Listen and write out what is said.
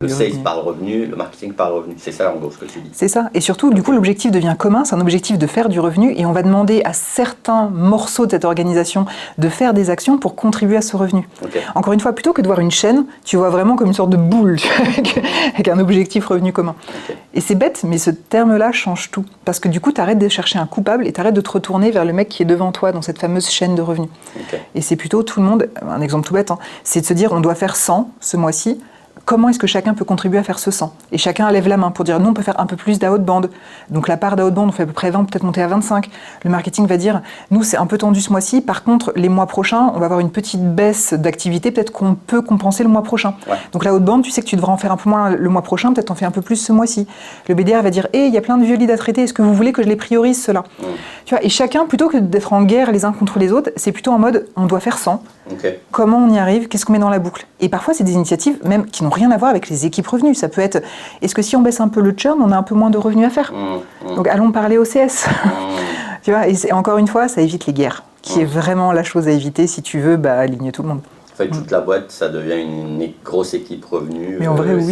Le sales par le revenu, le marketing par le revenu. C'est ça en gros ce que tu dis. C'est ça. Et surtout, du coup, l'objectif devient commun. C'est un objectif de faire du revenu et on va demander à certains morceaux de cette organisation de faire des actions pour contribuer à ce revenu. Okay. Encore une fois, plutôt que de voir une chaîne, tu vois vraiment comme une sorte de boule avec un objectif revenu commun. Okay. Et c'est bête, mais ce terme-là change tout. Parce que du coup, tu arrêtes de chercher un coupable et tu arrêtes de te retourner vers le mec qui est devant toi dans cette fameuse chaîne de revenus. Okay. Et c'est plutôt tout le monde, un exemple tout bête, hein, c'est de se dire on doit faire 100 ce mois-ci. Comment est-ce que chacun peut contribuer à faire ce 100 ? Et chacun lève la main pour dire, nous, on peut faire un peu plus d'outbound. Donc la part d'outbound, on fait à peu près 20, peut-être monter à 25. Le marketing va dire, nous, c'est un peu tendu ce mois-ci. Par contre, les mois prochains, on va avoir une petite baisse d'activité. Peut-être qu'on peut compenser le mois prochain. Ouais. Donc la outbound, tu sais que tu devras en faire un peu moins le mois prochain. Peut-être en fais un peu plus ce mois-ci. Le BDR va dire, il y a plein de vieux leads à traiter. Est-ce que vous voulez que je les priorise, ceux-là ? Tu vois, et chacun, plutôt que d'être en guerre les uns contre les autres, c'est plutôt en mode, on doit faire 100. Okay. Comment on y arrive ? Qu'est-ce qu'on met dans la boucle ? Et parfois, c'est des initiatives même qui n'ont rien à voir avec les équipes revenus. Ça peut être, est-ce que si on baisse un peu le churn, on a un peu moins de revenus à faire ? Donc allons parler au CS. Tu vois, et encore une fois, ça évite les guerres, qui est vraiment la chose à éviter si tu veux aligner tout le monde. En fait, toute la boîte, ça devient une grosse équipe revenue. Mais en vrai, oui.